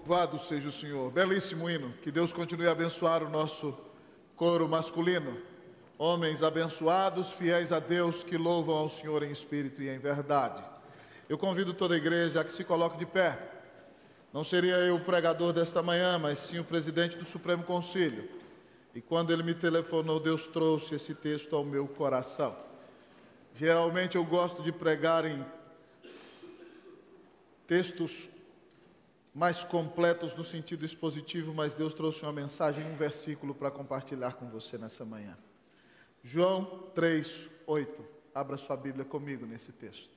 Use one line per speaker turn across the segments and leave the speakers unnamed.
Louvado seja o Senhor. Belíssimo hino. Que Deus continue a abençoar o nosso coro masculino. Homens abençoados, fiéis a Deus, que louvam ao Senhor em espírito e em verdade. Eu convido toda a igreja a que se coloque de pé. Não seria eu o pregador desta manhã, mas sim o presidente do Supremo Conselho. E quando ele me telefonou, Deus trouxe esse texto ao meu coração. Geralmente eu gosto de pregar em textos mais completos no sentido expositivo, mas Deus trouxe uma mensagem, um versículo para compartilhar com você nessa manhã. João 3:8. Abra sua Bíblia comigo nesse texto.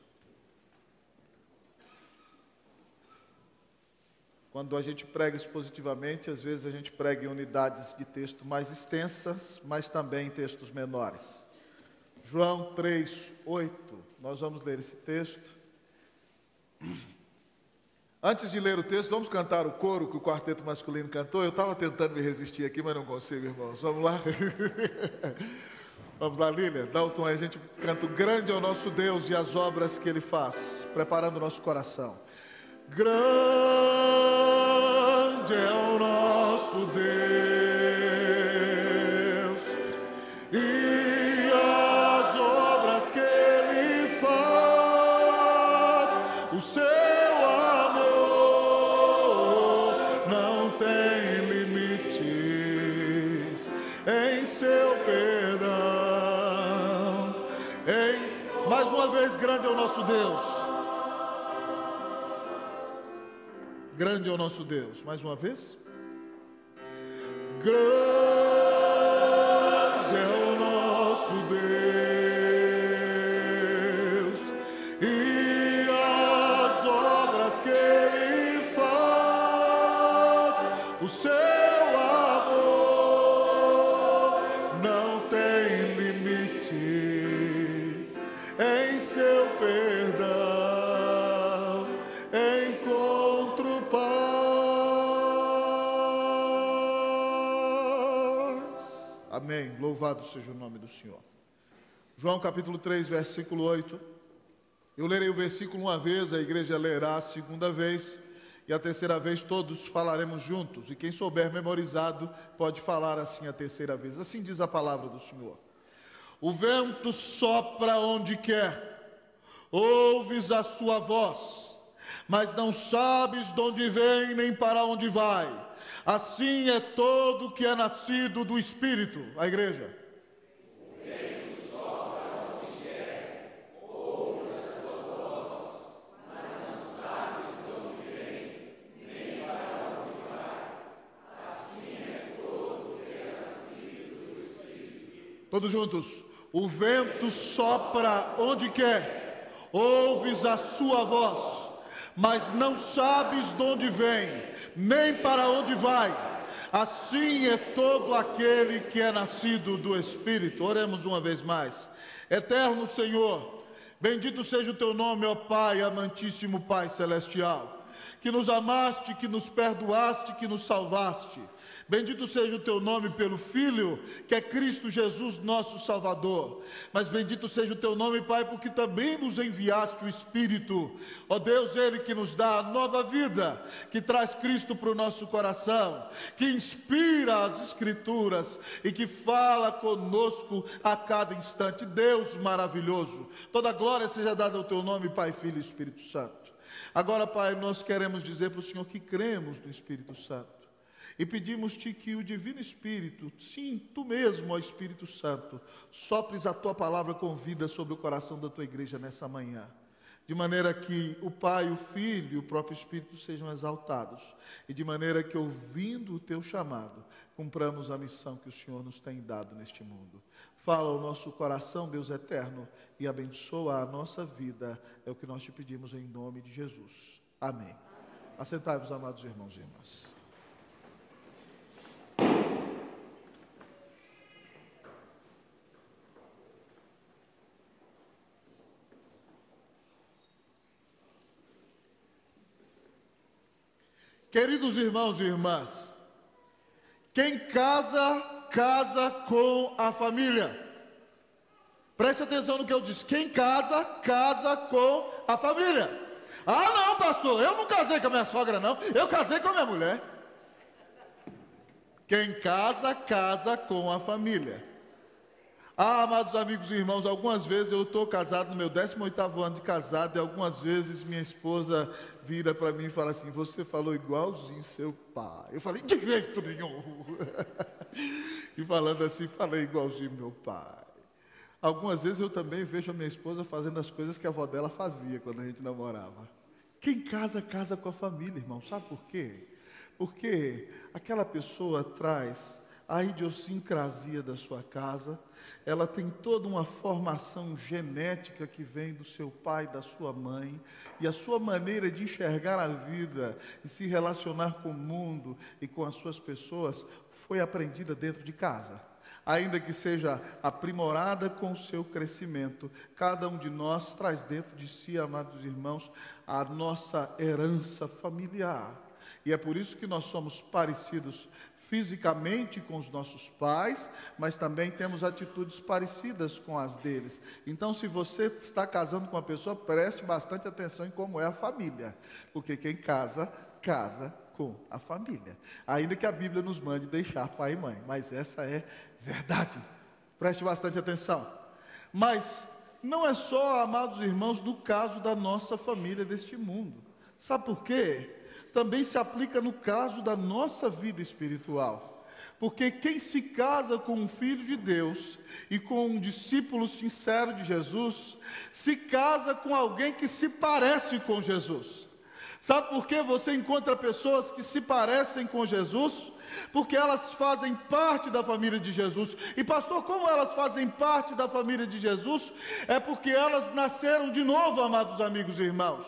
Quando a gente prega expositivamente, às vezes a gente prega em unidades de texto mais extensas, mas também em textos menores. João 3:8. Nós vamos ler esse texto. Antes de ler o texto, vamos cantar o coro que o quarteto masculino cantou. Eu estava tentando me resistir aqui, mas não consigo, irmãos. Vamos lá? Vamos lá, Lília? Dalton, a gente canta o grande é o nosso Deus e as obras que Ele faz, preparando o nosso coração. Grande é o nosso Deus e as obras que Ele faz, o seu mais uma vez, grande é o nosso Deus. Grande é o nosso Deus. Mais uma vez. Grande é o nosso Deus e as obras que Ele faz, o seu amor não tem limites. Em seu perdão encontro paz. Amém. Louvado seja o nome do Senhor. João capítulo 3, versículo 8. Eu lerei o versículo uma vez, a igreja lerá a segunda vez, e a terceira vez todos falaremos juntos. E quem souber memorizado pode falar assim a terceira vez. Assim diz a palavra do Senhor. O vento sopra onde quer, ouves a sua voz, mas não sabes de onde vem nem para onde vai. Assim é todo que é nascido do Espírito. A igreja.
O vento sopra onde quer, ouves a sua voz, mas não sabes de onde vem nem para onde vai. Assim é todo que é nascido do Espírito.
Todos juntos. O vento sopra onde quer, ouves a sua voz, mas não sabes de onde vem, nem para onde vai. Assim é todo aquele que é nascido do Espírito. Oremos uma vez mais. Eterno Senhor, bendito seja o teu nome, ó Pai, amantíssimo Pai celestial, que nos amaste, que nos perdoaste, que nos salvaste. Bendito seja o teu nome pelo Filho, que é Cristo Jesus, nosso Salvador. Mas bendito seja o teu nome, Pai, porque também nos enviaste o Espírito. Ó Deus, Ele que nos dá a nova vida, que traz Cristo para o nosso coração, que inspira as Escrituras e que fala conosco a cada instante. Deus maravilhoso, toda glória seja dada ao teu nome, Pai, Filho e Espírito Santo. Agora, Pai, nós queremos dizer para o Senhor que cremos no Espírito Santo. E pedimos-te que o Divino Espírito, sim, tu mesmo, ó Espírito Santo, sopres a tua palavra com vida sobre o coração da tua igreja nessa manhã. De maneira que o Pai, o Filho e o próprio Espírito sejam exaltados. E de maneira que, ouvindo o teu chamado, cumpramos a missão que o Senhor nos tem dado neste mundo. Fala ao nosso coração, Deus eterno, e abençoa a nossa vida. É o que nós te pedimos em nome de Jesus. Amém. Assentai-vos, amados irmãos e irmãs. Queridos irmãos e irmãs, quem casa, casa com a família. Preste atenção no que eu disse. Quem casa, casa com a família. Ah, não, pastor, eu não casei com a minha sogra, não. Eu casei com a minha mulher. Quem casa, casa com a família. Ah, amados amigos e irmãos, algumas vezes eu estou casado no meu 18º ano de casado e algumas vezes minha esposa vira para mim e fala assim: você falou igualzinho seu pai. Eu falei: de jeito nenhum. E falando assim, falei igualzinho meu pai. Algumas vezes eu também vejo a minha esposa fazendo as coisas que a avó dela fazia quando a gente namorava. Quem casa, casa com a família, irmão. Sabe por quê? Porque aquela pessoa traz a idiosincrasia da sua casa, ela tem toda uma formação genética que vem do seu pai, da sua mãe, e a sua maneira de enxergar a vida e se relacionar com o mundo e com as suas pessoas foi aprendida dentro de casa. Ainda que seja aprimorada com o seu crescimento, cada um de nós traz dentro de si, amados irmãos, a nossa herança familiar. E é por isso que nós somos parecidos fisicamente com os nossos pais, mas também temos atitudes parecidas com as deles. Então, se você está casando com uma pessoa, preste bastante atenção em como é a família, porque quem casa, casa com a família. Ainda que a Bíblia nos mande deixar pai e mãe, mas essa é verdade. Preste bastante atenção. Mas não é só, amados irmãos, do caso da nossa família deste mundo. Sabe por quê? Também se aplica no caso da nossa vida espiritual. Porque quem se casa com um filho de Deus e com um discípulo sincero de Jesus, se casa com alguém que se parece com Jesus. Sabe por que você encontra pessoas que se parecem com Jesus? Porque elas fazem parte da família de Jesus. E pastor, como elas fazem parte da família de Jesus? É porque elas nasceram de novo, amados amigos e irmãos.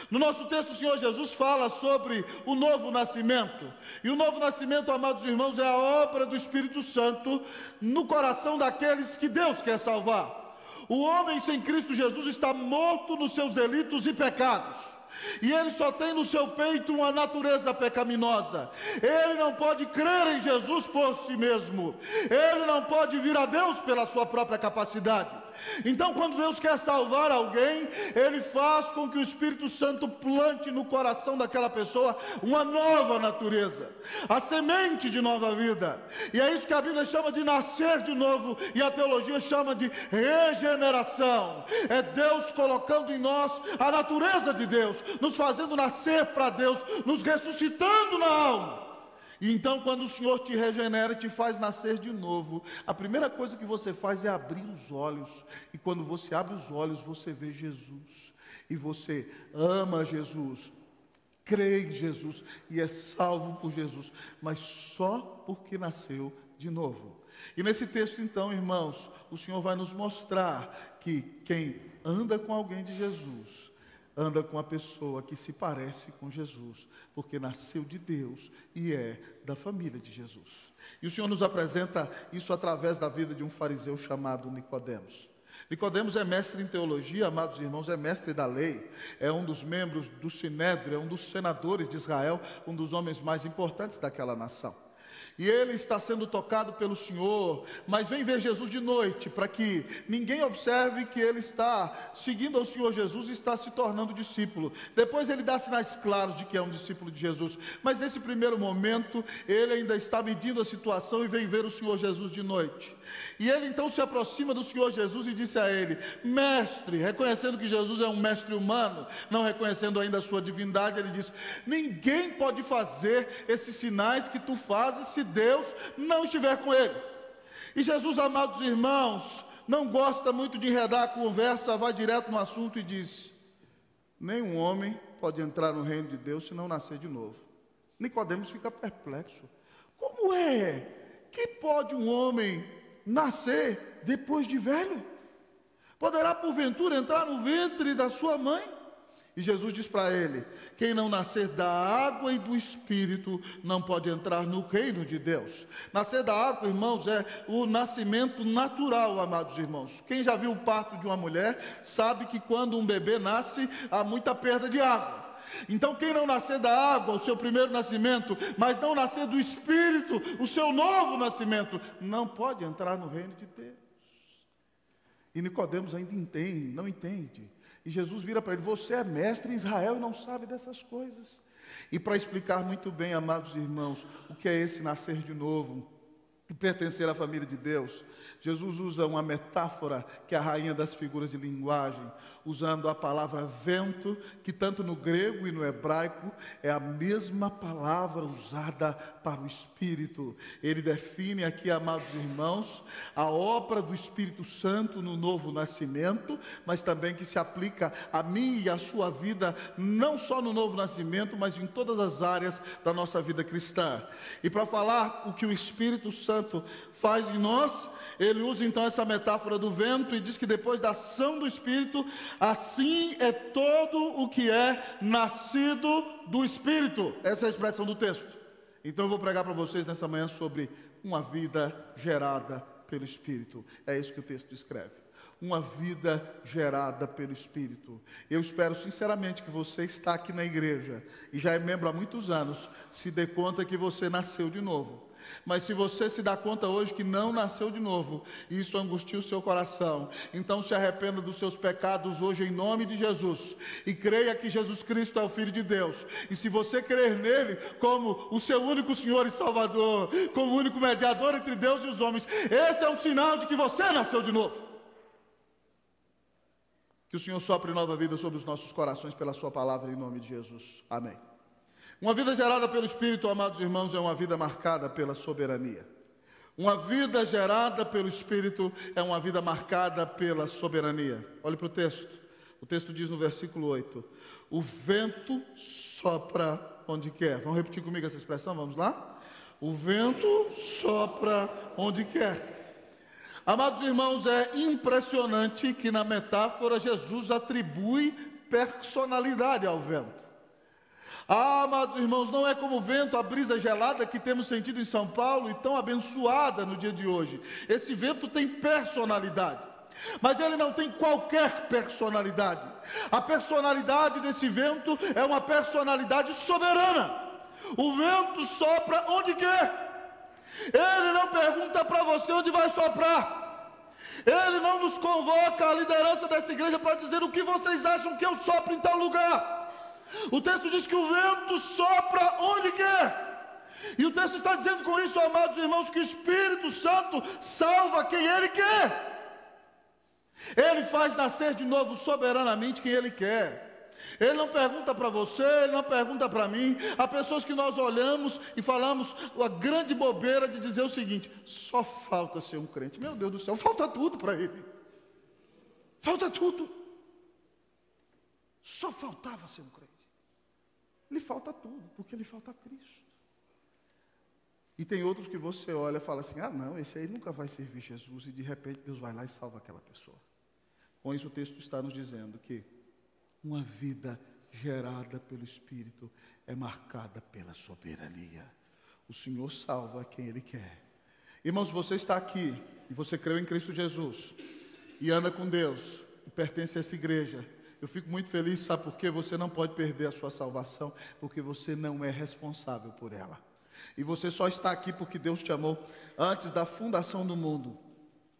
No nosso texto, o Senhor Jesus fala sobre o novo nascimento. E o novo nascimento, amados irmãos, é a obra do Espírito Santo no coração daqueles que Deus quer salvar. O homem sem Cristo Jesus está morto nos seus delitos e pecados. E ele só tem no seu peito uma natureza pecaminosa. Ele não pode crer em Jesus por si mesmo. Ele não pode vir a Deus pela sua própria capacidade. Então, quando Deus quer salvar alguém, Ele faz com que o Espírito Santo plante no coração daquela pessoa uma nova natureza, a semente de nova vida. E é isso que a Bíblia chama de nascer de novo, e a teologia chama de regeneração. É Deus colocando em nós a natureza de Deus, nos fazendo nascer para Deus, nos ressuscitando na alma. E então, quando o Senhor te regenera e te faz nascer de novo, a primeira coisa que você faz é abrir os olhos. E quando você abre os olhos, você vê Jesus. E você ama Jesus, crê em Jesus e é salvo por Jesus, mas só porque nasceu de novo. E nesse texto, então, irmãos, o Senhor vai nos mostrar que quem anda com alguém de Jesus, anda com a pessoa que se parece com Jesus, porque nasceu de Deus e é da família de Jesus. E o Senhor nos apresenta isso através da vida de um fariseu chamado Nicodemos. Nicodemos é mestre em teologia, amados irmãos, é mestre da lei, é um dos membros do Sinédrio, é um dos senadores de Israel, um dos homens mais importantes daquela nação. E ele está sendo tocado pelo Senhor, mas vem ver Jesus de noite, para que ninguém observe que ele está seguindo ao Senhor Jesus e está se tornando discípulo. Depois ele dá sinais claros de que é um discípulo de Jesus, mas nesse primeiro momento, ele ainda está medindo a situação e vem ver o Senhor Jesus de noite. E ele então se aproxima do Senhor Jesus e disse a ele: mestre, reconhecendo que Jesus é um mestre humano, não reconhecendo ainda a sua divindade, ele diz: ninguém pode fazer esses sinais que tu fazes se Deus não estiver com ele. E Jesus, amados irmãos, não gosta muito de enredar a conversa, vai direto no assunto e diz: nenhum homem pode entrar no reino de Deus se não nascer de novo. Nicodemos fica perplexo. Como é que pode um homem nascer depois de velho? Poderá porventura entrar no ventre da sua mãe? E Jesus diz para ele: quem não nascer da água e do Espírito não pode entrar no reino de Deus. Nascer da água, irmãos, é o nascimento natural, amados irmãos. Quem já viu o parto de uma mulher sabe que quando um bebê nasce, há muita perda de água. Então, quem não nascer da água, o seu primeiro nascimento, mas não nascer do Espírito, o seu novo nascimento, não pode entrar no reino de Deus. E Nicodemos ainda não entende E Jesus vira para ele: você é mestre em Israel e não sabe dessas coisas. E para explicar muito bem, amados irmãos, o que é esse nascer de novo e pertencer à família de Deus, Jesus usa uma metáfora que é a rainha das figuras de linguagem, usando a palavra vento, que tanto no grego e no hebraico é a mesma palavra usada para o Espírito. Ele define aqui, amados irmãos, a obra do Espírito Santo no novo nascimento, mas também que se aplica a mim e à sua vida, não só no novo nascimento, mas em todas as áreas da nossa vida cristã. E para falar o que o Espírito Santo faz em nós, ele usa então essa metáfora do vento e diz que depois da ação do Espírito, assim é todo o que é nascido do Espírito. Essa é a expressão do texto. Então eu vou pregar para vocês nessa manhã sobre uma vida gerada pelo Espírito. É isso que o texto descreve. Uma vida gerada pelo Espírito. Eu espero sinceramente que você está aqui na igreja e já é membro há muitos anos, se dê conta que você nasceu de novo. Mas se você se dá conta hoje que não nasceu de novo, e isso angustia o seu coração, então se arrependa dos seus pecados hoje em nome de Jesus, e creia que Jesus Cristo é o Filho de Deus. E se você crer nele como o seu único Senhor e Salvador, como o único mediador entre Deus e os homens, esse é um sinal de que você nasceu de novo. Que o Senhor sopre nova vida sobre os nossos corações pela sua palavra em nome de Jesus. Amém. Uma vida gerada pelo Espírito, amados irmãos, é uma vida marcada pela soberania. Uma vida gerada pelo Espírito é uma vida marcada pela soberania. Olhe para o texto. O texto diz no versículo 8: o vento sopra onde quer. Vamos repetir comigo essa expressão? Vamos lá? O vento sopra onde quer. Amados irmãos, é impressionante que na metáfora Jesus atribui personalidade ao vento. Amados irmãos, não é como o vento, a brisa gelada que temos sentido em São Paulo e tão abençoada no dia de hoje. Esse vento tem personalidade, mas ele não tem qualquer personalidade. A personalidade desse vento é uma personalidade soberana. O vento sopra onde quer. Ele não pergunta para você onde vai soprar. Ele não nos convoca, a liderança dessa igreja, para dizer o que vocês acham que eu sopro em tal lugar. O texto diz que o vento sopra onde quer. E o texto está dizendo com isso, amados irmãos, que o Espírito Santo salva quem Ele quer. Ele faz nascer de novo soberanamente quem Ele quer. Ele não pergunta para você, Ele não pergunta para mim. Há pessoas que nós olhamos e falamos a grande bobeira de dizer o seguinte: só falta ser um crente. Meu Deus do céu, falta tudo para ele. Falta tudo. Só faltava ser um crente. Lhe falta tudo, porque lhe falta Cristo. E tem outros que você olha e fala assim: ah não, esse aí nunca vai servir Jesus, e de repente Deus vai lá e salva aquela pessoa. Com isso o texto está nos dizendo que uma vida gerada pelo Espírito é marcada pela soberania. O Senhor salva quem Ele quer. Irmãos, você está aqui, e você creu em Cristo Jesus, e anda com Deus, e pertence a essa igreja. Eu fico muito feliz, sabe por quê? Você não pode perder a sua salvação, porque você não é responsável por ela. E você só está aqui porque Deus te amou antes da fundação do mundo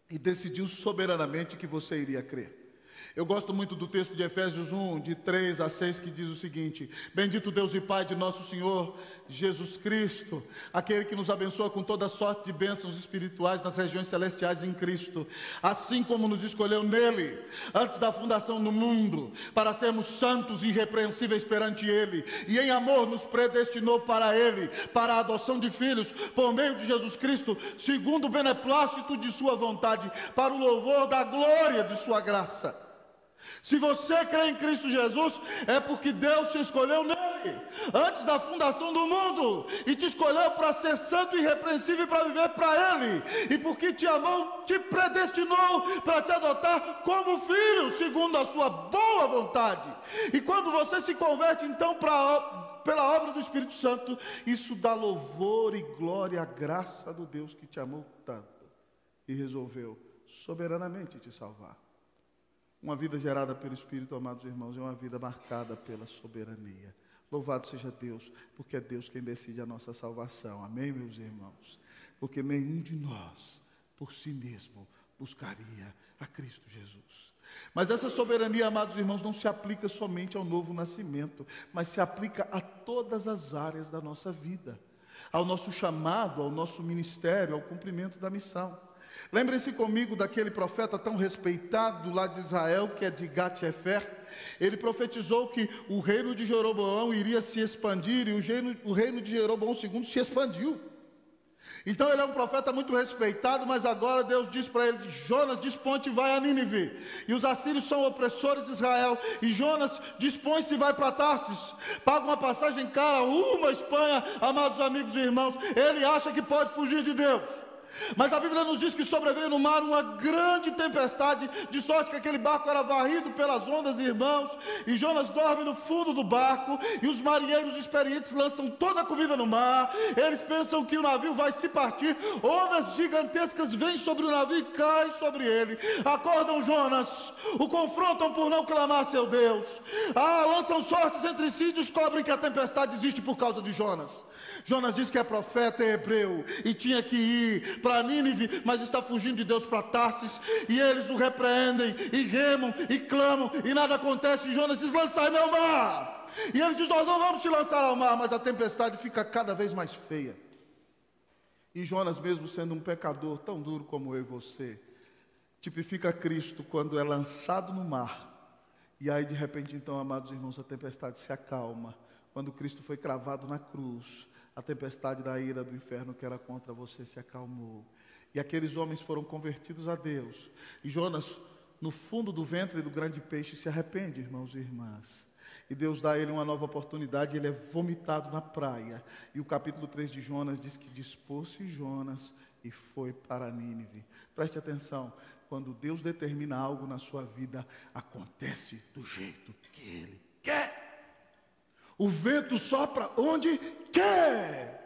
e decidiu soberanamente que você iria crer. Eu gosto muito do texto de Efésios 1, de 3 a 6, que diz o seguinte: bendito Deus e Pai de nosso Senhor Jesus Cristo, aquele que nos abençoa com toda sorte de bênçãos espirituais nas regiões celestiais em Cristo, assim como nos escolheu nele, antes da fundação do mundo, para sermos santos e irrepreensíveis perante Ele, e em amor nos predestinou para Ele, para a adoção de filhos, por meio de Jesus Cristo, segundo o beneplácito de sua vontade, para o louvor da glória de sua graça. Se você crê em Cristo Jesus, é porque Deus te escolheu nele, antes da fundação do mundo, e te escolheu para ser santo e irrepreensível, para viver para Ele, e porque te amou, te predestinou para te adotar como filho, segundo a sua boa vontade. E quando você se converte então pela obra do Espírito Santo, isso dá louvor e glória à graça do Deus que te amou tanto e resolveu soberanamente te salvar. Uma vida gerada pelo Espírito, amados irmãos, é uma vida marcada pela soberania. Louvado seja Deus, porque é Deus quem decide a nossa salvação. Amém, meus irmãos? Porque nenhum de nós, por si mesmo, buscaria a Cristo Jesus. Mas essa soberania, amados irmãos, não se aplica somente ao novo nascimento, mas se aplica a todas as áreas da nossa vida, ao nosso chamado, ao nosso ministério, ao cumprimento da missão. Lembrem-se comigo daquele profeta tão respeitado lá de Israel, que é de Gat-Hefer. Ele profetizou que o reino de Jeroboão iria se expandir, e o reino de Jeroboão II se expandiu. Então ele é um profeta muito respeitado, mas agora Deus diz para ele: Jonas, dispõe-te e vai a Nínive. E os assírios são opressores de Israel, e Jonas dispõe-se e vai para Tarsis, paga uma passagem cara, uma Espanha, amados amigos e irmãos. Ele acha que pode fugir de Deus. Mas a Bíblia nos diz que sobreveio no mar uma grande tempestade, de sorte que aquele barco era varrido pelas ondas, irmãos, e Jonas dorme no fundo do barco, e os marinheiros experientes lançam toda a comida no mar. Eles pensam que o navio vai se partir, ondas gigantescas vêm sobre o navio e caem sobre ele. Acordam Jonas, o confrontam por não clamar a seu Deus, lançam sortes entre si e descobrem que a tempestade existe por causa de Jonas. Jonas diz que é profeta hebreu e tinha que ir para Nínive, mas está fugindo de Deus para Tarsis, e eles o repreendem, e remam, e clamam, e nada acontece. E Jonas diz: lançai-me ao mar. E ele diz: nós não vamos te lançar ao mar. Mas a tempestade fica cada vez mais feia. E Jonas, mesmo sendo um pecador tão duro como eu e você, tipifica Cristo quando é lançado no mar. E aí de repente então, amados irmãos, a tempestade se acalma. Quando Cristo foi cravado na cruz, a tempestade da ira do inferno que era contra você se acalmou. E aqueles homens foram convertidos a Deus. E Jonas, no fundo do ventre do grande peixe, se arrepende, irmãos e irmãs. E Deus dá a ele uma nova oportunidade, ele é vomitado na praia. E o capítulo 3 de Jonas diz que dispôs-se Jonas e foi para Nínive. Preste atenção, quando Deus determina algo na sua vida, acontece do jeito que Ele quer. O vento sopra onde quer.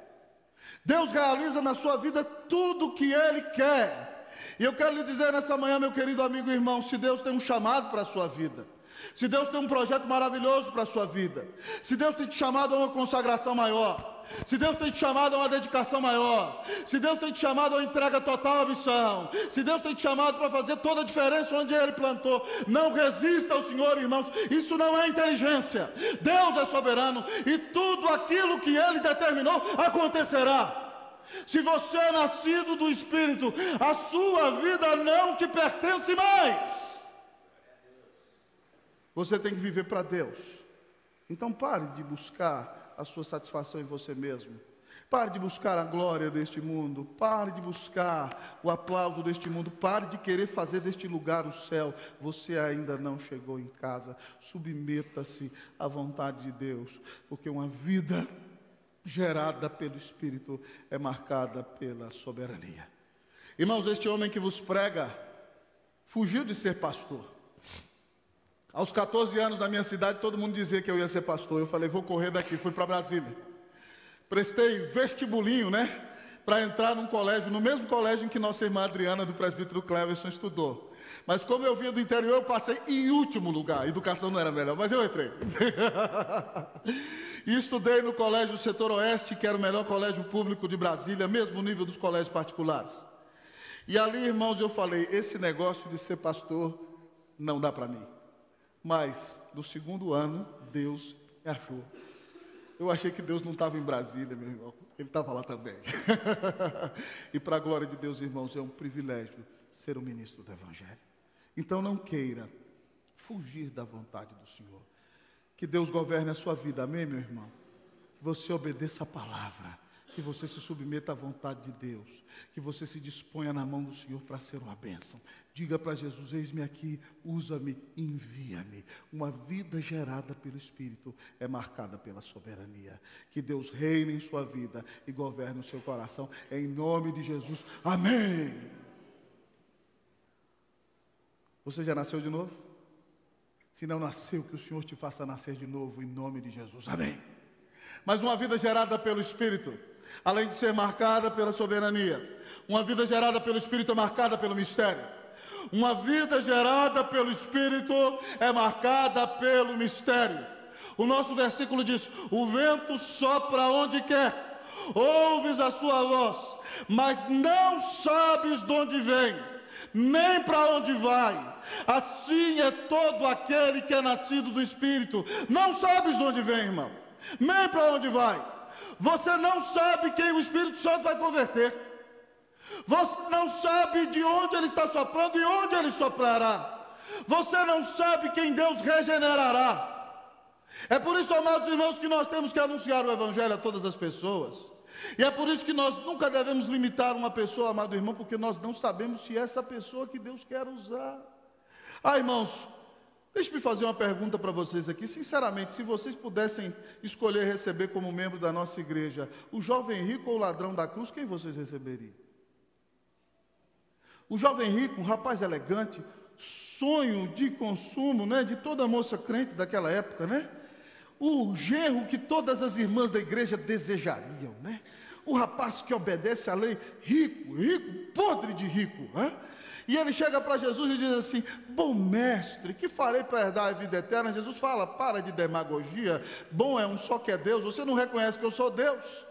Deus realiza na sua vida tudo o que Ele quer. E eu quero lhe dizer nessa manhã, meu querido amigo e irmão, se Deus tem um chamado para a sua vida, se Deus tem um projeto maravilhoso para a sua vida, se Deus tem te chamado a uma consagração maior, se Deus tem te chamado a uma dedicação maior, se Deus tem te chamado a uma entrega total à missão, se Deus tem te chamado para fazer toda a diferença onde Ele plantou, não resista ao Senhor, irmãos. Isso não é inteligência. Deus é soberano e tudo aquilo que Ele determinou acontecerá. Se você é nascido do Espírito, a sua vida não te pertence mais. Você tem que viver para Deus. Então pare de buscar a sua satisfação em você mesmo. Pare de buscar a glória deste mundo. Pare de buscar o aplauso deste mundo. Pare de querer fazer deste lugar o céu. Você ainda não chegou em casa. Submeta-se à vontade de Deus, porque uma vida gerada pelo Espírito é marcada pela soberania. Irmãos, este homem que vos prega fugiu de ser pastor. Aos 14 anos na minha cidade, todo mundo dizia que eu ia ser pastor. Eu falei: vou correr daqui. Fui para Brasília. Prestei vestibulinho, para entrar num colégio, no mesmo colégio em que nossa irmã Adriana, do presbítero Cleverson, estudou. Mas como eu vinha do interior, eu passei em último lugar. A educação não era melhor, mas eu entrei. E estudei no colégio Setor Oeste, que era o melhor colégio público de Brasília, mesmo nível dos colégios particulares. E ali, irmãos, eu falei: esse negócio de ser pastor não dá para mim. Mas, no segundo ano, Deus me achou. Eu achei que Deus não estava em Brasília, meu irmão. Ele estava lá também. E para a glória de Deus, irmãos, é um privilégio ser um ministro do Evangelho. Então não queira fugir da vontade do Senhor. Que Deus governe a sua vida, amém, meu irmão? Que você obedeça a palavra. Que você se submeta à vontade de Deus, que você se disponha na mão do Senhor para ser uma bênção. Diga para Jesus: eis-me aqui, usa-me, envia-me. Uma vida gerada pelo Espírito é marcada pela soberania. Que Deus reine em sua vida e governe o seu coração, em nome de Jesus, amém. Você já nasceu de novo? Se não nasceu, que o Senhor te faça nascer de novo, em nome de Jesus, amém. Mas uma vida gerada pelo Espírito, além de ser marcada pela soberania, uma vida gerada pelo Espírito é marcada pelo mistério. Uma vida gerada pelo Espírito é marcada pelo mistério. O nosso versículo diz: o vento sopra onde quer, ouves a sua voz, mas não sabes de onde vem, nem para onde vai. Assim é todo aquele que é nascido do Espírito. Não sabes de onde vem, irmão, nem para onde vai. Você não sabe quem o Espírito Santo vai converter. Você não sabe de onde ele está soprando e onde ele soprará. Você não sabe quem Deus regenerará. É por isso, amados irmãos, que nós temos que anunciar o Evangelho a todas as pessoas. E é por isso que nós nunca devemos limitar uma pessoa, amado irmão, porque nós não sabemos se é essa pessoa que Deus quer usar. Irmãos, deixe-me fazer uma pergunta para vocês aqui. Sinceramente, se vocês pudessem escolher receber como membro da nossa igreja o jovem rico ou o ladrão da cruz, quem vocês receberiam? O jovem rico, um rapaz elegante, sonho de consumo, né, de toda moça crente daquela época, né? O genro que todas as irmãs da igreja desejariam, né? O rapaz que obedece à lei, rico, podre de rico, né? E ele chega para Jesus e diz assim: bom mestre, que farei para herdar a vida eterna? Jesus fala: para de demagogia, bom é um só que é Deus, você não reconhece que eu sou Deus?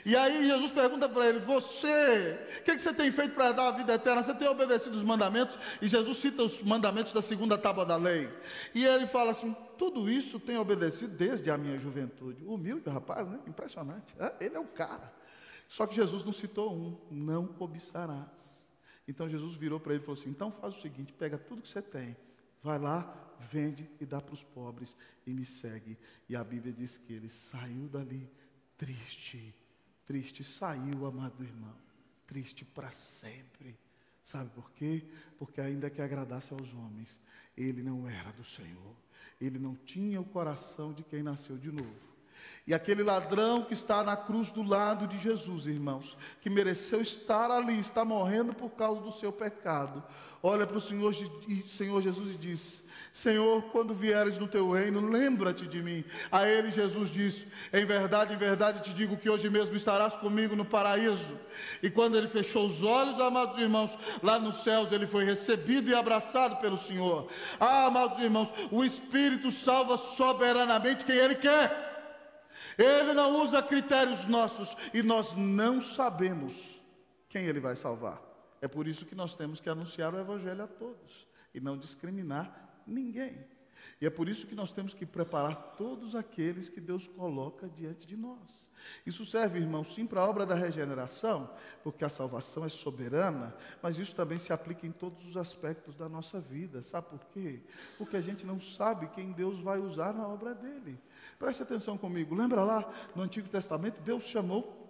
E aí Jesus pergunta para ele: você, o que você tem feito para herdar a vida eterna? Você tem obedecido os mandamentos? E Jesus cita os mandamentos da segunda tábua da lei. E ele fala assim: tudo isso tenho obedecido desde a minha juventude. Humilde rapaz, né? Impressionante, ele é o cara. Só que Jesus não citou um: não cobiçarás. Então Jesus virou para ele e falou assim: então faz o seguinte, pega tudo que você tem, vai lá, vende e dá para os pobres e me segue. E a Bíblia diz que ele saiu dali triste, saiu, amado irmão, triste para sempre. Sabe por quê? Porque ainda que agradasse aos homens, ele não era do Senhor, ele não tinha o coração de quem nasceu de novo. E aquele ladrão que está na cruz do lado de Jesus, irmãos, que mereceu estar ali, está morrendo por causa do seu pecado, olha para o Senhor Jesus e diz: Senhor, quando vieres no teu reino, lembra-te de mim. A ele Jesus disse: em verdade te digo que hoje mesmo estarás comigo no paraíso. E quando ele fechou os olhos, amados irmãos, lá nos céus ele foi recebido e abraçado pelo Senhor. Amados irmãos, o Espírito salva soberanamente quem ele quer. Ele não usa critérios nossos e nós não sabemos quem ele vai salvar. É por isso que nós temos que anunciar o Evangelho a todos e não discriminar ninguém. E é por isso que nós temos que preparar todos aqueles que Deus coloca diante de nós. Isso serve, irmãos, sim, para a obra da regeneração, porque a salvação é soberana, mas isso também se aplica em todos os aspectos da nossa vida. Sabe por quê? Porque a gente não sabe quem Deus vai usar na obra dele. Preste atenção comigo, lembra lá no Antigo Testamento, Deus chamou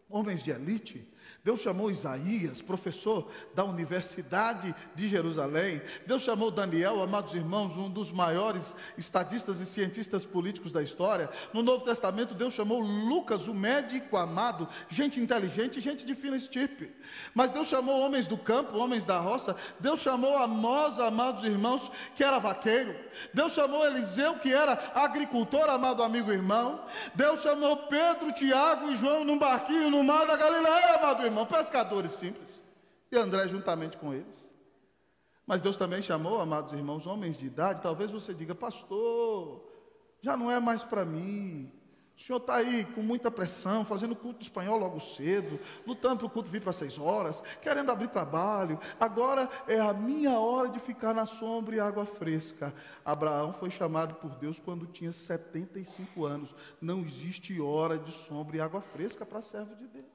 homens de elite. Deus chamou Isaías, professor da Universidade de Jerusalém. Deus chamou Daniel, amados irmãos, um dos maiores estadistas e cientistas políticos da história. No Novo Testamento, Deus chamou Lucas, o médico amado, gente inteligente, gente de fina estirpe. Mas Deus chamou homens do campo, homens da roça. Deus chamou Amós, amados irmãos, que era vaqueiro. Deus chamou Eliseu, que era agricultor, amado amigo irmão. Deus chamou Pedro, Tiago e João num barquinho no mar da Galileia, amado irmão, pescadores simples, e André juntamente com eles. Mas Deus também chamou, amados irmãos, homens de idade. Talvez você diga: pastor, já não é mais para mim, o senhor está aí com muita pressão, fazendo culto de espanhol logo cedo, lutando para o culto vir para 6 horas, querendo abrir trabalho, agora é a minha hora de ficar na sombra e água fresca. Abraão foi chamado por Deus quando tinha 75 anos, não existe hora de sombra e água fresca para servo de Deus.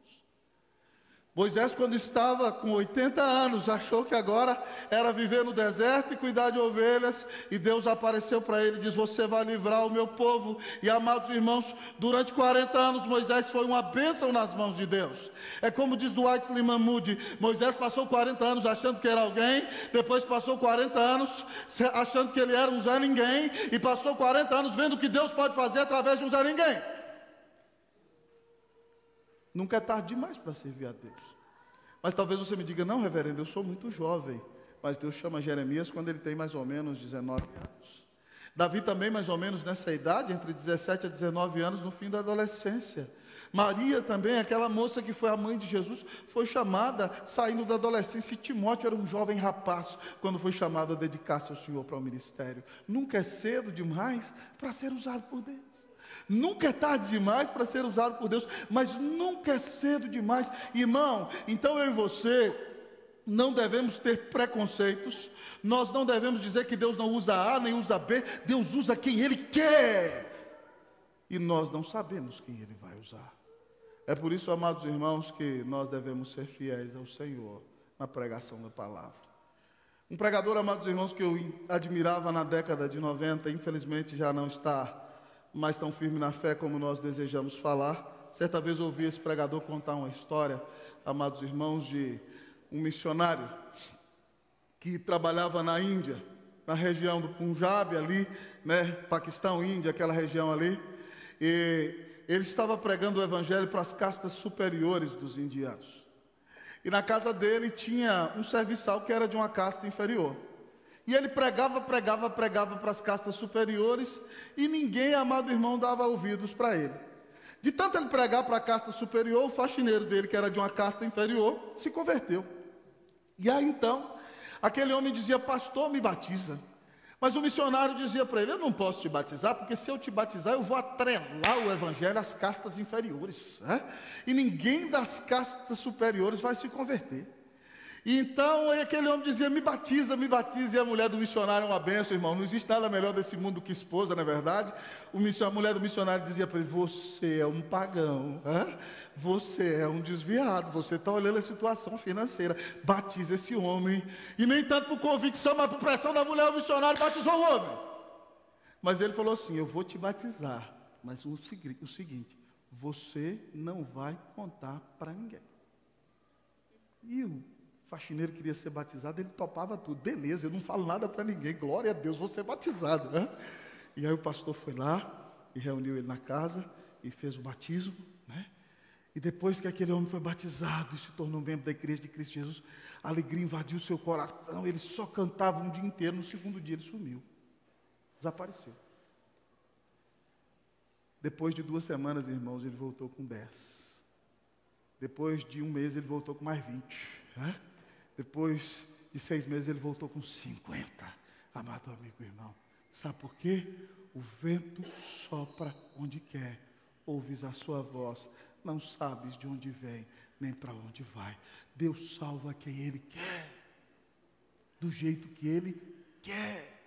Moisés, quando estava com 80 anos, achou que agora era viver no deserto e cuidar de ovelhas, e Deus apareceu para ele e diz: você vai livrar o meu povo. E, amados irmãos, durante 40 anos Moisés foi uma bênção nas mãos de Deus. É como diz Dwight Lyman Moody: Moisés passou 40 anos achando que era alguém, depois passou 40 anos achando que ele era um Zé Ninguém, e passou 40 anos vendo o que Deus pode fazer através de um Zé Ninguém. Nunca é tarde demais para servir a Deus. Mas talvez você me diga: não, reverendo, eu sou muito jovem. Mas Deus chama Jeremias quando ele tem mais ou menos 19 anos. Davi também mais ou menos nessa idade, entre 17 a 19 anos, no fim da adolescência. Maria também, aquela moça que foi a mãe de Jesus, foi chamada saindo da adolescência. E Timóteo era um jovem rapaz quando foi chamado a dedicar-se ao Senhor para o ministério. Nunca é cedo demais para ser usado por Deus. Nunca é tarde demais para ser usado por Deus, mas nunca é cedo demais, irmão. Então eu e você não devemos ter preconceitos, nós não devemos dizer que Deus não usa A nem usa B, Deus usa quem Ele quer, e nós não sabemos quem Ele vai usar. É por isso, amados irmãos, que nós devemos ser fiéis ao Senhor na pregação da palavra. Um pregador, amados irmãos, que eu admirava na década de 90, infelizmente já não está mais tão firme na fé como nós desejamos falar. Certa vez eu ouvi esse pregador contar uma história, amados irmãos, de um missionário que trabalhava na Índia, na região do Punjab ali, né, Paquistão, Índia, aquela região ali, e ele estava pregando o evangelho para as castas superiores dos indianos. E na casa dele tinha um serviçal que era de uma casta inferior. E ele pregava para as castas superiores, e ninguém, amado irmão, dava ouvidos para ele. De tanto ele pregar para a casta superior, o faxineiro dele, que era de uma casta inferior, se converteu. E aí então, aquele homem dizia: pastor, me batiza. Mas o missionário dizia para ele: eu não posso te batizar, porque se eu te batizar, eu vou atrelar o evangelho às castas inferiores, né? E ninguém das castas superiores vai se converter. E então aquele homem dizia: me batiza, e a mulher do missionário é uma bênção, irmão. Não existe nada melhor desse mundo que esposa, não é verdade? A mulher do missionário dizia para ele: você é um pagão, né? Você é um desviado, você está olhando a situação financeira, batiza esse homem. E nem tanto por convicção, mas por pressão da mulher, o missionário batizou o homem. Mas ele falou assim: eu vou te batizar, mas o seguinte, você não vai contar para ninguém. E o faxineiro queria ser batizado, ele topava tudo. Beleza, eu não falo nada para ninguém, glória a Deus, vou ser batizado, né? E aí o pastor foi lá e reuniu ele na casa e fez o batismo, né? E depois que aquele homem foi batizado e se tornou membro da igreja de Cristo Jesus, a alegria invadiu o seu coração, ele só cantava um dia inteiro. No segundo dia ele sumiu, desapareceu. Depois de 2 semanas, irmãos, ele voltou com 10. Depois de 1 mês ele voltou com mais 20, né? Depois de 6 meses ele voltou com 50. Amado amigo e irmão, sabe por quê? O vento sopra onde quer, ouves a sua voz, não sabes de onde vem, nem para onde vai. Deus salva quem Ele quer, do jeito que Ele quer.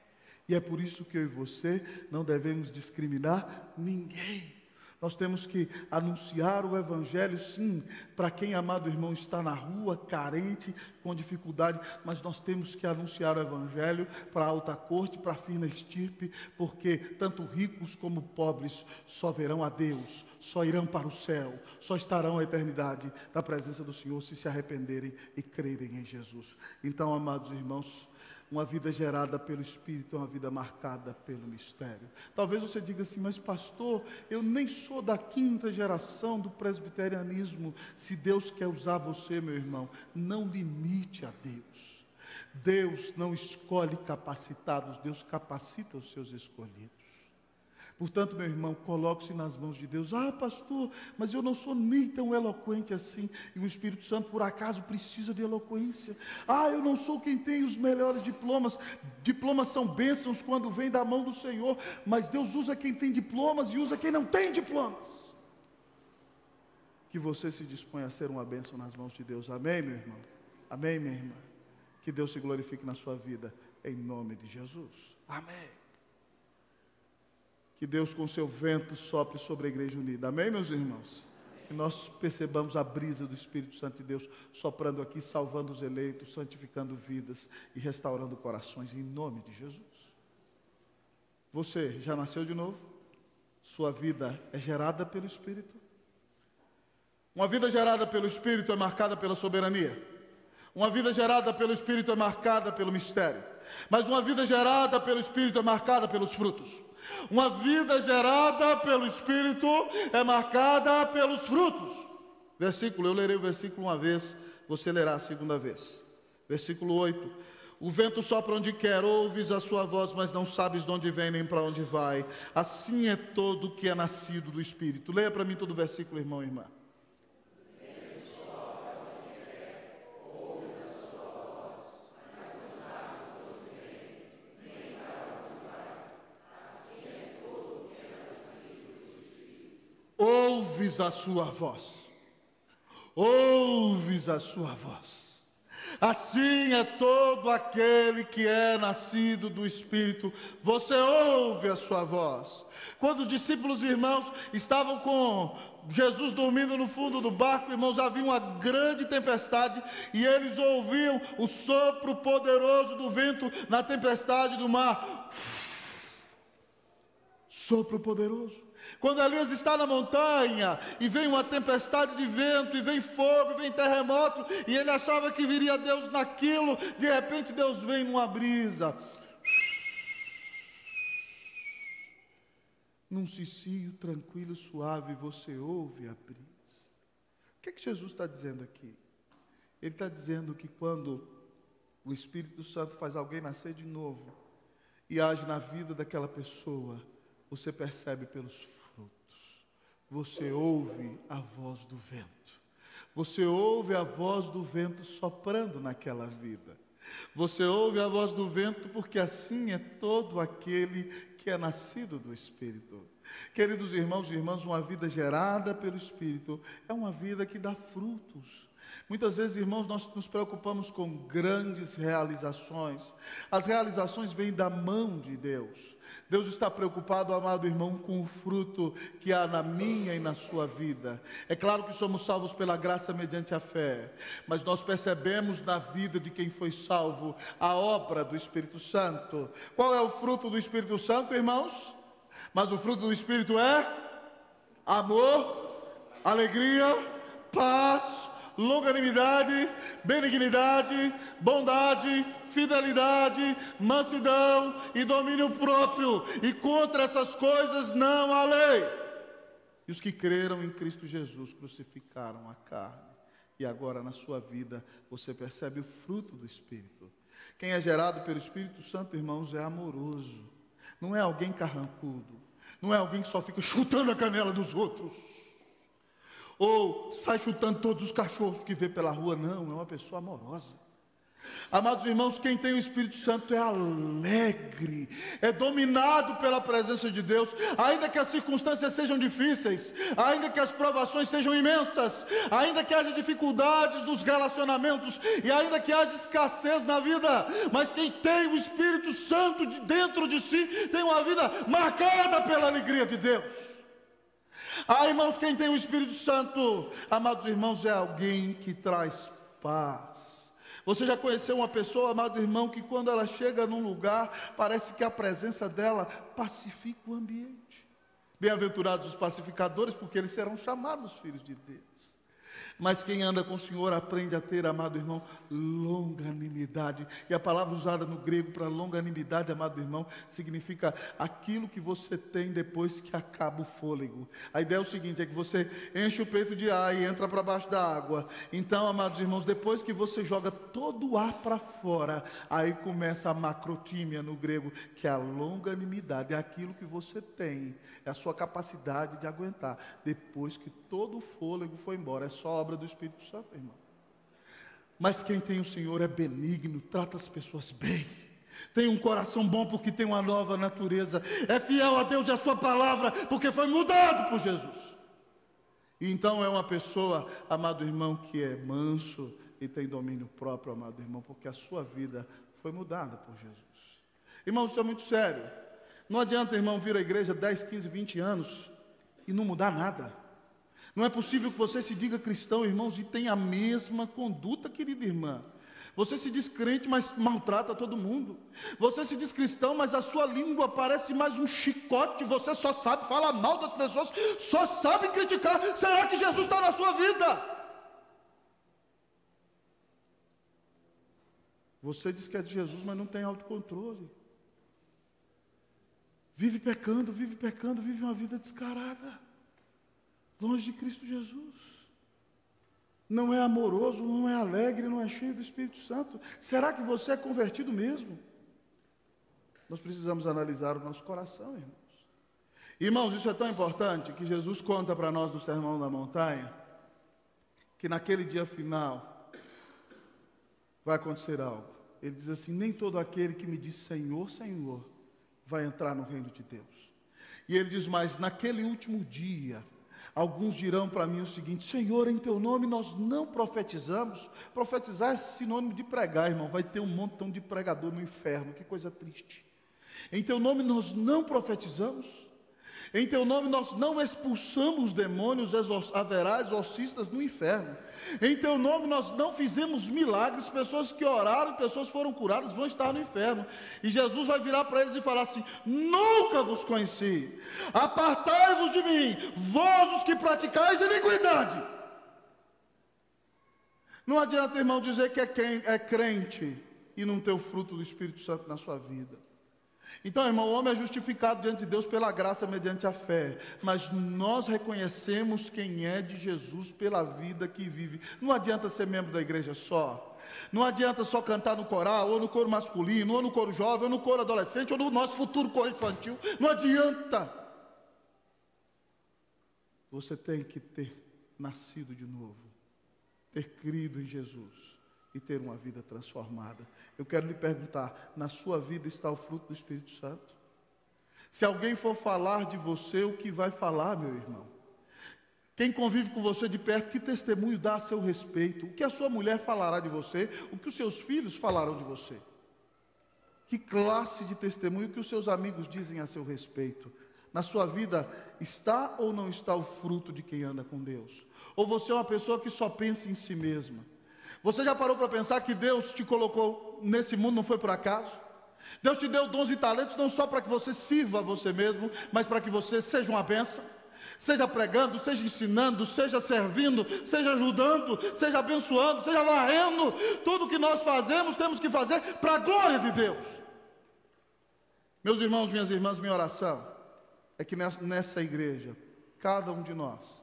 E é por isso que eu e você não devemos discriminar ninguém. Nós temos que anunciar o evangelho, sim, para quem, amado irmão, está na rua, carente, com dificuldade, mas nós temos que anunciar o evangelho para a alta corte, para a fina estirpe, porque tanto ricos como pobres só verão a Deus, só irão para o céu, só estarão a eternidade da presença do Senhor se arrependerem e crerem em Jesus. Então, amados irmãos, uma vida gerada pelo Espírito é uma vida marcada pelo mistério. Talvez você diga assim: mas pastor, eu nem sou da 5ª geração do presbiterianismo. Se Deus quer usar você, meu irmão, não limite a Deus. Deus não escolhe capacitados, Deus capacita os seus escolhidos. Portanto, meu irmão, coloque-se nas mãos de Deus. Ah, pastor, mas eu não sou nem tão eloquente assim. E o Espírito Santo, por acaso, precisa de eloquência. Ah, eu não sou quem tem os melhores diplomas. Diplomas são bênçãos quando vêm da mão do Senhor. Mas Deus usa quem tem diplomas e usa quem não tem diplomas. Que você se disponha a ser uma bênção nas mãos de Deus. Amém, meu irmão? Amém, minha irmã? Que Deus se glorifique na sua vida, em nome de Jesus. Amém. Que Deus com seu vento sopre sobre a igreja unida. Amém, meus irmãos? Amém. Que nós percebamos a brisa do Espírito Santo de Deus soprando aqui, salvando os eleitos, santificando vidas e restaurando corações, em nome de Jesus. Você já nasceu de novo? Sua vida é gerada pelo Espírito? Uma vida gerada pelo Espírito é marcada pela soberania. Uma vida gerada pelo Espírito é marcada pelo mistério. Mas uma vida gerada pelo Espírito é marcada pelos frutos. Uma vida gerada pelo Espírito é marcada pelos frutos. Versículo, eu lerei o versículo uma vez, você lerá a segunda vez. Versículo 8. O vento sopra onde quer, ouves a sua voz, mas não sabes de onde vem nem para onde vai. Assim é todo que é nascido do Espírito. Leia para mim todo o versículo, irmão e irmã. Ouves a sua voz, ouves a sua voz. Assim é todo aquele que é nascido do Espírito. Você ouve a sua voz. Quando os discípulos, irmãos, estavam com Jesus dormindo no fundo do barco, irmãos, havia uma grande tempestade e eles ouviam o sopro poderoso do vento na tempestade do mar. Sopro poderoso. Quando Elias está na montanha e vem uma tempestade de vento, e vem fogo, e vem terremoto, e ele achava que viria Deus naquilo, de repente Deus vem numa brisa, num cicio tranquilo, suave, você ouve a brisa. O que é que Jesus está dizendo aqui? Ele está dizendo que quando o Espírito Santo faz alguém nascer de novo e age na vida daquela pessoa, você percebe pelos frutos. Você ouve a voz do vento. Você ouve a voz do vento soprando naquela vida. Você ouve a voz do vento porque assim é todo aquele que é nascido do Espírito. Queridos irmãos e irmãs, uma vida gerada pelo Espírito é uma vida que dá frutos. Muitas vezes, irmãos, nós nos preocupamos com grandes realizações. As realizações vêm da mão de Deus. Deus está preocupado, amado irmão, com o fruto que há na minha e na sua vida. É claro que somos salvos pela graça mediante a fé, mas nós percebemos na vida de quem foi salvo a obra do Espírito Santo. Qual é o fruto do Espírito Santo, irmãos? Mas o fruto do Espírito é amor, alegria, paz, longanimidade, benignidade, bondade, fidelidade, mansidão e domínio próprio. E contra essas coisas não há lei. E os que creram em Cristo Jesus crucificaram a carne. E agora na sua vida você percebe o fruto do Espírito. Quem é gerado pelo Espírito Santo, irmãos, é amoroso. Não é alguém carrancudo. Não é alguém que só fica chutando a canela dos outros. Ou sai chutando todos os cachorros que vê pela rua. Não, é uma pessoa amorosa. Amados irmãos, quem tem o Espírito Santo é alegre, é dominado pela presença de Deus, ainda que as circunstâncias sejam difíceis, ainda que as provações sejam imensas, ainda que haja dificuldades nos relacionamentos e ainda que haja escassez na vida, mas quem tem o Espírito Santo dentro de si tem uma vida marcada pela alegria de Deus. Ah, irmãos, quem tem o Espírito Santo, amados irmãos, é alguém que traz paz. Você já conheceu uma pessoa, amado irmão, que quando ela chega num lugar, parece que a presença dela pacifica o ambiente. Bem-aventurados os pacificadores, porque eles serão chamados filhos de Deus. Mas quem anda com o Senhor aprende a ter, amado irmão, longanimidade. E a palavra usada no grego para longanimidade, amado irmão, significa aquilo que você tem depois que acaba o fôlego. A ideia é o seguinte, é que você enche o peito de ar e entra para baixo da água. Então, amados irmãos, depois que você joga todo o ar para fora, aí começa a macrotímia no grego, que é a longanimidade, é aquilo que você tem, é a sua capacidade de aguentar. Depois que todo o fôlego foi embora, é só obra do Espírito Santo, irmão. Mas quem tem o Senhor é benigno, trata as pessoas bem, tem um coração bom porque tem uma nova natureza, é fiel a Deus e a sua palavra porque foi mudado por Jesus. E então é uma pessoa, amado irmão, que é manso e tem domínio próprio, amado irmão, porque a sua vida foi mudada por Jesus. Irmão, isso é muito sério. Não adianta, irmão, vir à igreja 10, 15, 20 anos e não mudar nada. Não é possível que você se diga cristão, irmãos, e tenha a mesma conduta, querida irmã. Você se diz crente, mas maltrata todo mundo. Você se diz cristão, mas a sua língua parece mais um chicote. Você só sabe falar mal das pessoas, só sabe criticar. Será que Jesus está na sua vida? Você diz que é de Jesus, mas não tem autocontrole. Vive pecando, vive uma vida descarada. Longe de Cristo Jesus. Não é amoroso, não é alegre, não é cheio do Espírito Santo. Será que você é convertido mesmo? Nós precisamos analisar o nosso coração, irmãos. Irmãos, isso é tão importante que Jesus conta para nós no Sermão da Montanha, que naquele dia final vai acontecer algo. Ele diz assim, nem todo aquele que me diz Senhor, Senhor, vai entrar no reino de Deus. E ele diz, mas naquele último dia, Alguns dirão para mim o seguinte: Senhor, em teu nome nós não profetizamos. Profetizar é sinônimo de pregar, irmão. Vai ter um montão de pregador no inferno, que coisa triste. Em teu nome nós não profetizamos. Em teu nome nós não expulsamos demônios, haverá exorcistas no inferno. Em teu nome nós não fizemos milagres, pessoas que oraram, pessoas foram curadas, vão estar no inferno. E Jesus vai virar para eles e falar assim: nunca vos conheci, apartai-vos de mim, vós os que praticais iniquidade. Não adianta, irmão, dizer que é crente e não ter o fruto do Espírito Santo na sua vida. Então, irmão, o homem é justificado diante de Deus pela graça mediante a fé, mas nós reconhecemos quem é de Jesus pela vida que vive. Não adianta ser membro da igreja só, não adianta só cantar no coral, ou no coro masculino, ou no coro jovem, ou no coro adolescente, ou no nosso futuro coro infantil, não adianta. Você tem que ter nascido de novo, ter crido em Jesus e ter uma vida transformada. Eu quero lhe perguntar: na sua vida está o fruto do Espírito Santo? Se alguém for falar de você, o que vai falar, meu irmão? Quem convive com você de perto, que testemunho dá a seu respeito? O que a sua mulher falará de você? O que os seus filhos falarão de você? Que classe de testemunho que os seus amigos dizem a seu respeito? Na sua vida está ou não está o fruto de quem anda com Deus? Ou você é uma pessoa que só pensa em si mesma? Você já parou para pensar que Deus te colocou nesse mundo, não foi por acaso? Deus te deu dons e talentos não só para que você sirva a você mesmo, mas para que você seja uma bênção. Seja pregando, seja ensinando, seja servindo, seja ajudando, seja abençoando, seja varrendo. Tudo que nós fazemos, temos que fazer para a glória de Deus. Meus irmãos, minhas irmãs, minha oração é que nessa igreja, cada um de nós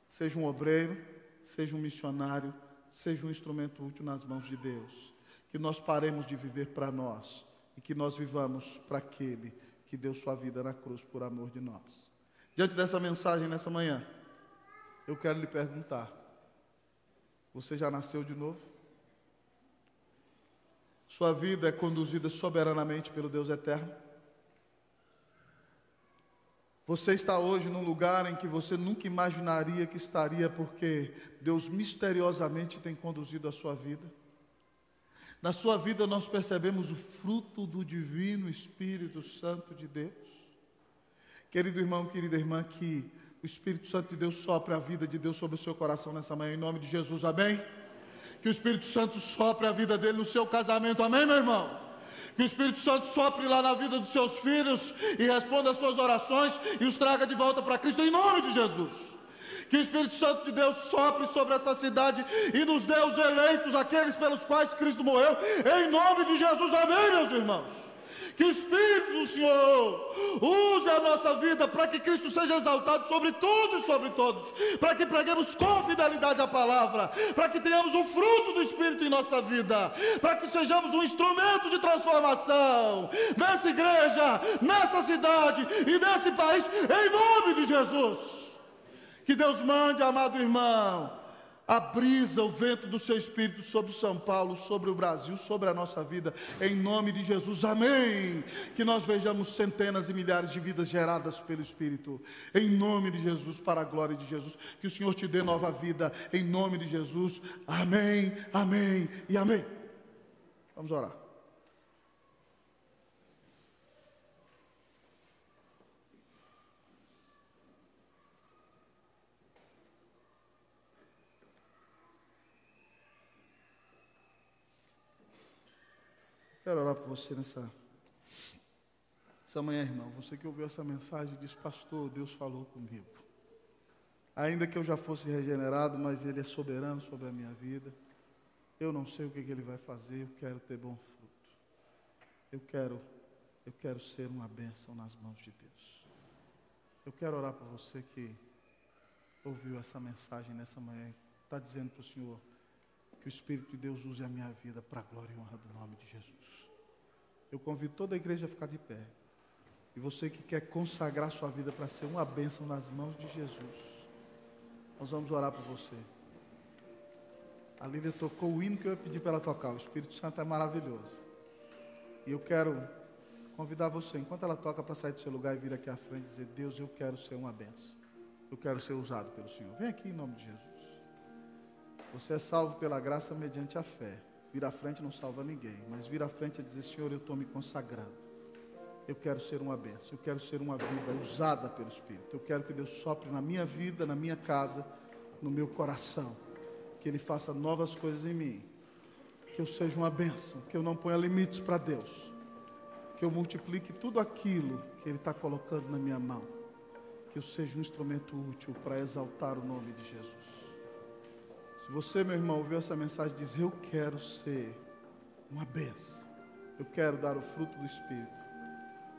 seja um obreiro, seja um missionário, seja um instrumento útil nas mãos de Deus. Que nós paremos de viver para nós e que nós vivamos para aquele que deu sua vida na cruz por amor de nós. Diante dessa mensagem nessa manhã, eu quero lhe perguntar: você já nasceu de novo? Sua vida é conduzida soberanamente pelo Deus eterno? Você está hoje num lugar em que você nunca imaginaria que estaria, porque Deus misteriosamente tem conduzido a sua vida. Na sua vida nós percebemos o fruto do divino Espírito Santo de Deus. Querido irmão, querida irmã, que o Espírito Santo de Deus sopre a vida de Deus sobre o seu coração nessa manhã, em nome de Jesus, amém? Que o Espírito Santo sopre a vida dele no seu casamento, amém, meu irmão? Que o Espírito Santo sopre lá na vida dos seus filhos e responda às suas orações e os traga de volta para Cristo, em nome de Jesus. Que o Espírito Santo de Deus sopre sobre essa cidade e nos dê os eleitos, aqueles pelos quais Cristo morreu, em nome de Jesus, amém, meus irmãos? Que o Espírito do Senhor use a nossa vida para que Cristo seja exaltado sobre tudo e sobre todos, para que preguemos com fidelidade a palavra, para que tenhamos o fruto do Espírito em nossa vida, para que sejamos um instrumento de transformação nessa igreja, nessa cidade e nesse país, em nome de Jesus. Que Deus mande, amado irmão, a brisa, o vento do seu Espírito sobre São Paulo, sobre o Brasil, sobre a nossa vida, em nome de Jesus, amém. Que nós vejamos centenas e milhares de vidas geradas pelo Espírito, em nome de Jesus, para a glória de Jesus. Que o Senhor te dê nova vida, em nome de Jesus, amém, amém e amém. Vamos orar. Quero orar por você nessa manhã, irmão. Você que ouviu essa mensagem diz: pastor, Deus falou comigo. Ainda que eu já fosse regenerado, mas Ele é soberano sobre a minha vida. Eu não sei o que Ele vai fazer, eu quero ter bom fruto. Eu quero ser uma bênção nas mãos de Deus. Eu quero orar por você que ouviu essa mensagem nessa manhã, está dizendo para o Senhor que o Espírito de Deus use a minha vida para a glória e honra do nome de Jesus. Eu convido toda a igreja a ficar de pé. E você que quer consagrar sua vida para ser uma bênção nas mãos de Jesus, nós vamos orar por você. A Lívia tocou o hino que eu ia pedir para ela tocar. O Espírito Santo é maravilhoso. E eu quero convidar você, enquanto ela toca, para sair do seu lugar e vir aqui à frente e dizer: Deus, eu quero ser uma bênção. Eu quero ser usado pelo Senhor. Vem aqui em nome de Jesus. Você é salvo pela graça mediante a fé. Vir à frente não salva ninguém, mas vir à frente é dizer: Senhor, eu estou me consagrando. Eu quero ser uma bênção, eu quero ser uma vida usada pelo Espírito. Eu quero que Deus sopre na minha vida, na minha casa, no meu coração. Que Ele faça novas coisas em mim. Que eu seja uma bênção, que eu não ponha limites para Deus. Que eu multiplique tudo aquilo que Ele está colocando na minha mão. Que eu seja um instrumento útil para exaltar o nome de Jesus. Se você, meu irmão, ouviu essa mensagem e diz: eu quero ser uma bênção, eu quero dar o fruto do Espírito,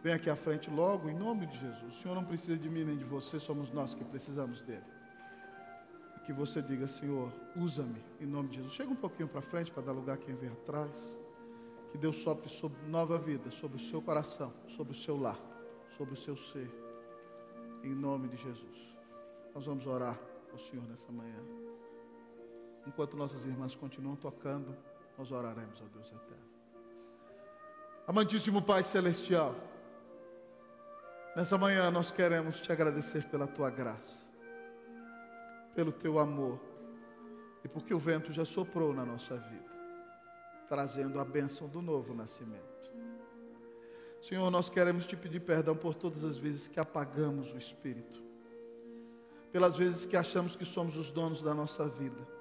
vem aqui à frente logo, em nome de Jesus. O Senhor não precisa de mim nem de você, somos nós que precisamos dEle. E que você diga: Senhor, usa-me, em nome de Jesus. Chega um pouquinho para frente para dar lugar a quem vem atrás. Que Deus sopre sobre nova vida, sobre o seu coração, sobre o seu lar, sobre o seu ser, em nome de Jesus. Nós vamos orar ao Senhor nessa manhã. Enquanto nossas irmãs continuam tocando, nós oraremos ao Deus eterno. Amantíssimo Pai Celestial, nessa manhã nós queremos te agradecer pela tua graça, pelo teu amor, e porque o vento já soprou na nossa vida, trazendo a bênção do novo nascimento. Senhor, nós queremos te pedir perdão por todas as vezes que apagamos o Espírito, pelas vezes que achamos que somos os donos da nossa vida,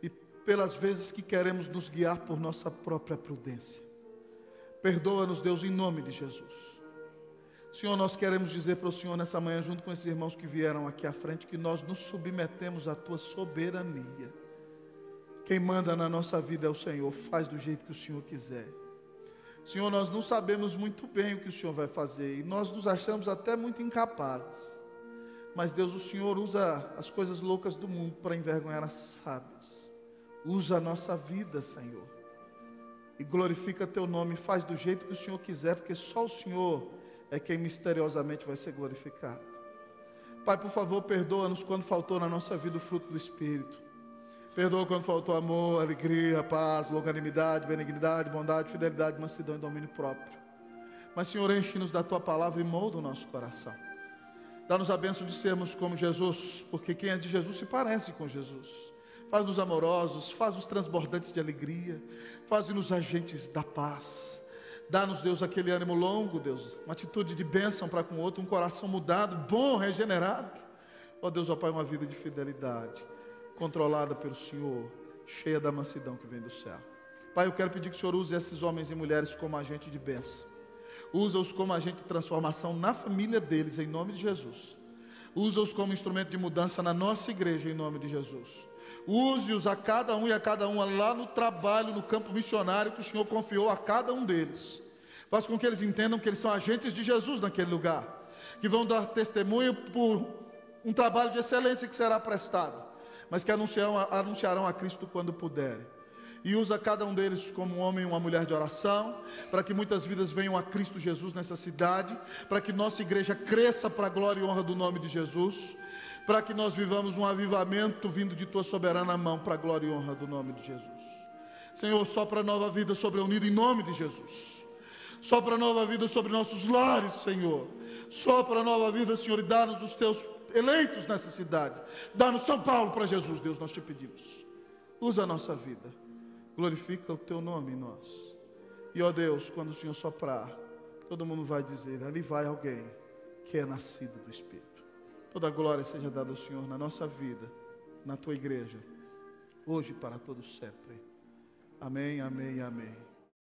e pelas vezes que queremos nos guiar por nossa própria prudência. Perdoa-nos, Deus, em nome de Jesus. Senhor, nós queremos dizer para o Senhor nessa manhã, junto com esses irmãos que vieram aqui à frente, que nós nos submetemos à tua soberania. Quem manda na nossa vida é o Senhor, faz do jeito que o Senhor quiser. Senhor, nós não sabemos muito bem o que o Senhor vai fazer, e nós nos achamos até muito incapazes. Mas Deus, o Senhor usa as coisas loucas do mundo para envergonhar as sábias. Usa a nossa vida, Senhor, e glorifica teu nome, faz do jeito que o Senhor quiser, porque só o Senhor é quem misteriosamente vai ser glorificado. Pai, por favor, perdoa-nos quando faltou na nossa vida o fruto do Espírito. Perdoa quando faltou amor, alegria, paz, longanimidade, benignidade, bondade, fidelidade, mansidão e domínio próprio. Mas, Senhor, enche-nos da tua palavra e molda o nosso coração. Dá-nos a bênção de sermos como Jesus, porque quem é de Jesus se parece com Jesus. Faz-nos amorosos, faz-nos transbordantes de alegria, faz-nos agentes da paz. Dá-nos, Deus, aquele ânimo longo, Deus, uma atitude de bênção para com o outro, um coração mudado, bom, regenerado. Ó Deus, ó Pai, uma vida de fidelidade, controlada pelo Senhor, cheia da mansidão que vem do céu. Pai, eu quero pedir que o Senhor use esses homens e mulheres como agente de bênção. Usa-os como agente de transformação na família deles, em nome de Jesus. Usa-os como instrumento de mudança na nossa igreja, em nome de Jesus. Use-os a cada um e a cada uma lá no trabalho, no campo missionário que o Senhor confiou a cada um deles. Faz com que eles entendam que eles são agentes de Jesus naquele lugar, que vão dar testemunho por um trabalho de excelência que será prestado, mas que anunciarão a Cristo quando puderem. E usa cada um deles como um homem e uma mulher de oração, para que muitas vidas venham a Cristo Jesus nessa cidade, para que nossa igreja cresça para a glória e honra do nome de Jesus, para que nós vivamos um avivamento vindo de tua soberana mão para a glória e honra do nome de Jesus. Senhor, sopra nova vida sobre a Unida em nome de Jesus. Sopra nova vida sobre nossos lares, Senhor. Sopra nova vida, Senhor, e dá-nos os teus eleitos nessa cidade. Dá-nos São Paulo para Jesus, Deus, nós te pedimos. Usa a nossa vida. Glorifica o teu nome em nós. E, ó Deus, quando o Senhor soprar, todo mundo vai dizer: ali vai alguém que é nascido do Espírito. Toda a glória seja dada ao Senhor na nossa vida, na tua igreja, hoje e para todos sempre. Amém, amém, amém.